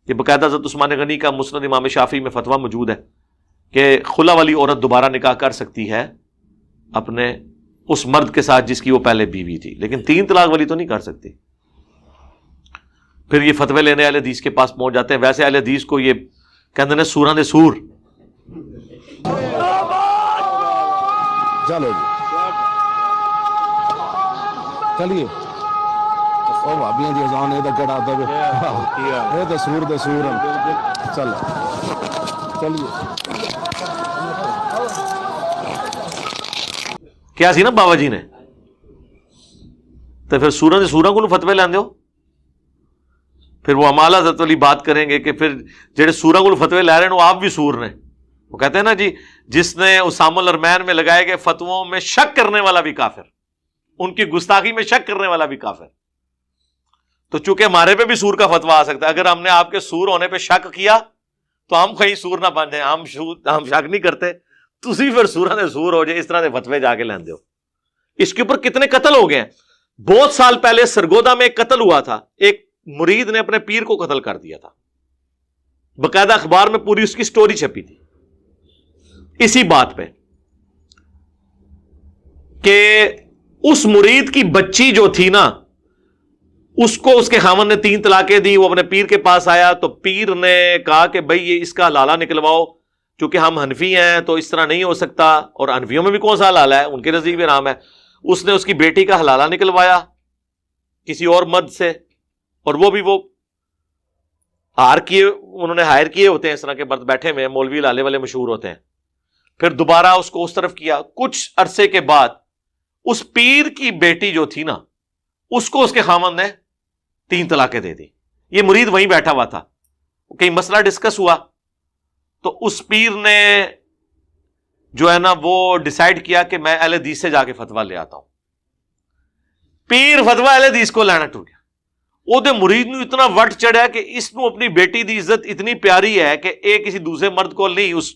یہ باقاعدہ حضرت عثمان غنی کا مسند امام شافعی میں فتویٰ موجود ہے کہ خلا والی عورت دوبارہ نکاح کر سکتی ہے اپنے اس مرد کے ساتھ جس کی وہ پہلے بیوی تھی، لیکن 3 طلاق والی تو نہیں کر سکتی۔ پھر یہ فتوے لینے اہل حدیث کے پاس پہنچ جاتے ہیں۔ ویسے اہل حدیث کو یہ کہتے ہیں سوراں دے سور، چلو جی چلیے او بھابیاں دی اذان اے تے کڑا تے اے تے سور دے سور چل چلیے۔ کیا سی نا بابا جی نے تو پھر سوراں دے سوراں کو فتوے لیندے ہو، پھر وہ امالہ حضرت علی بات کریں گے کہ پھر جڑے سوراں کو فتوے لے رہے ہیں وہ آپ بھی سور نے۔ وہ کہتے ہیں نا جی جس نے اسامہ الارمین میں لگائے گئے فتووں میں شک کرنے والا بھی کافر، ان کی گستاخی میں شک کرنے والا بھی کافر۔ تو چونکہ ہمارے پہ بھی سور کا فتویٰ آ سکتا ہے، اگر ہم نے آپ کے سور ہونے پہ شک کیا تو ہم کہیں سور نہ بن جائیں، ہم شک نہیں کرتے، تسی پھر سوراں دے سور ہو جائے، اس طرح دے فتوے جا کے لیندے ہو۔ اس کے اوپر کتنے قتل ہو گئے ہیں۔ بہت سال پہلے سرگودا میں ایک قتل ہوا تھا، ایک مرید نے اپنے پیر کو قتل کر دیا تھا، باقاعدہ اخبار میں پوری اس کی سٹوری چھپی تھی اسی بات پہ کہ اس مرید کی بچی جو تھی نا اس کو اس کے خاوند نے 3 طلاقیں دی۔ وہ اپنے پیر کے پاس آیا تو پیر نے کہا کہ بھئی یہ اس کا حلالہ نکلواؤ، چونکہ ہم حنفی ہیں تو اس طرح نہیں ہو سکتا، اور حنفیوں میں بھی کون سا حلالہ ہے، ان کے نزدیک بھی حرام ہے۔ اس نے اس کی بیٹی کا حلالہ نکلوایا کسی اور مرد سے، اور وہ بھی وہ ہار کیے، انہوں نے ہائر کیے ہوتے ہیں، اس طرح کے مرد بیٹھے ہوئے ہیں، مولوی لالے والے مشہور ہوتے ہیں۔ پھر دوبارہ اس کو اس طرف کیا، کچھ عرصے کے بعد اس پیر کی بیٹی جو تھی نا اس کو اس کے خاوند نے 3 طلاقیں دے دی۔ یہ مرید وہیں بیٹھا ہوا تھا، کہیں مسئلہ ڈسکس ہوا تو اس پیر نے جو ہے نا وہ ڈیسائیڈ کیا کہ میں اہل حدیث سے جا کے فتویٰ لے آتا ہوں۔ پیر فتویٰ اہل حدیث کو لینا ٹر گیا، وہ دے مرید نو اتنا وٹ چڑھا کہ اس نو اپنی بیٹی دی عزت اتنی پیاری ہے کہ ایک کسی دوسرے مرد کو نہیں اس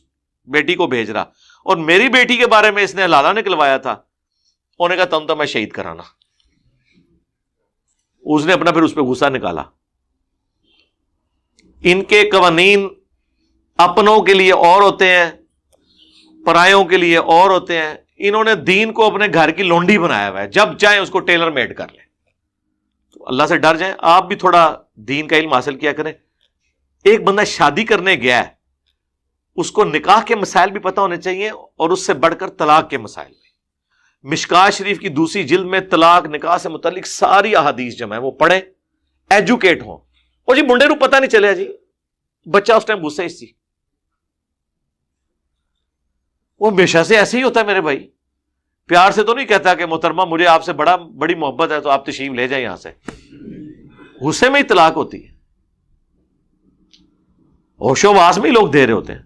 بیٹی کو بھیج رہا، اور میری بیٹی کے بارے میں اس نے حلالہ نکلوایا تھا، انہوں نے کہا تم تو میں شہید کرانا۔ اس نے اپنا پھر اس پہ غصہ نکالا۔ ان کے قوانین اپنوں کے لیے اور ہوتے ہیں، پرایوں کے لیے اور ہوتے ہیں۔ انہوں نے دین کو اپنے گھر کی لونڈی بنایا ہوا ہے، جب چاہیں اس کو ٹیلر میڈ کر لیں۔ تو اللہ سے ڈر جائیں، آپ بھی تھوڑا دین کا علم حاصل کیا کریں۔ ایک بندہ شادی کرنے گیا ہے، اس کو نکاح کے مسائل بھی پتہ ہونے چاہیے، اور اس سے بڑھ کر طلاق کے مسائل بھی۔ مشکاۃ شریف کی 2 جلد میں طلاق نکاح سے متعلق ساری احادیث جمع ہے، وہ پڑھیں، ایجوکیٹ ہوں۔ اور جی منڈے نو پتہ نہیں چلیا جی، بچہ اس ٹائم غصے سی، وہ ہمیشہ سے ایسے ہی ہوتا ہے میرے بھائی، پیار سے تو نہیں کہتا کہ محترمہ مجھے آپ سے بڑی محبت ہے تو آپ تشریف لے جائیں یہاں سے، غصے میں ہی طلاق ہوتی ہے، ہوش و واس میں ہی لوگ دے رہے ہوتے ہیں۔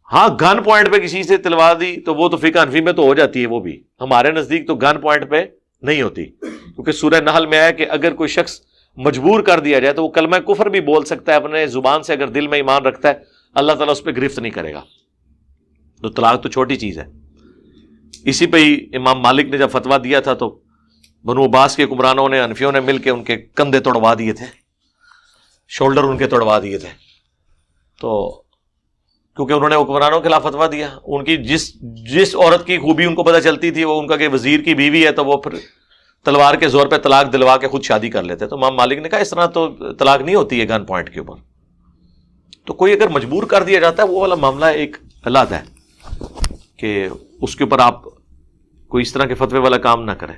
ہاں گن پوائنٹ پہ کسی سے تلوا دی تو وہ تو فقہ حنفی میں تو ہو جاتی ہے، وہ بھی ہمارے نزدیک تو گن پوائنٹ پہ نہیں ہوتی، کیونکہ سورہ نحل میں ہے کہ اگر کوئی شخص مجبور کر دیا جائے تو وہ کلمہ کفر بھی بول سکتا ہے اپنے زبان سے، اگر دل میں ایمان رکھتا ہے اللہ تعالیٰ اس پہ گرفت نہیں کرے گا۔ تو طلاق تو چھوٹی چیز ہے۔ اسی پہ ہی امام مالک نے جب فتویٰ دیا تھا تو بنو عباس کے حکمرانوں نے، حنفیوں نے مل کے ان کے کندھے توڑوا دیے تھے، شولڈر ان کے توڑوا دیے تھے، تو کیونکہ انہوں نے حکمرانوں کے خلاف فتویٰ دیا۔ ان کی جس عورت کی خوبی ان کو پتہ چلتی تھی وہ ان کا کہ وزیر کی بیوی ہے، تو وہ پھر تلوار کے زور پہ طلاق دلوا کے خود شادی کر لیتے۔ تو امام مالک نے کہا اس طرح تو طلاق نہیں ہوتی ہے گن پوائنٹ کے اوپر، تو کوئی اگر مجبور کر دیا جاتا ہے وہ والا معاملہ ایک علیحدہ ہے کہ اس کے اوپر آپ کوئی اس طرح کے فتوے والا کام نہ کریں۔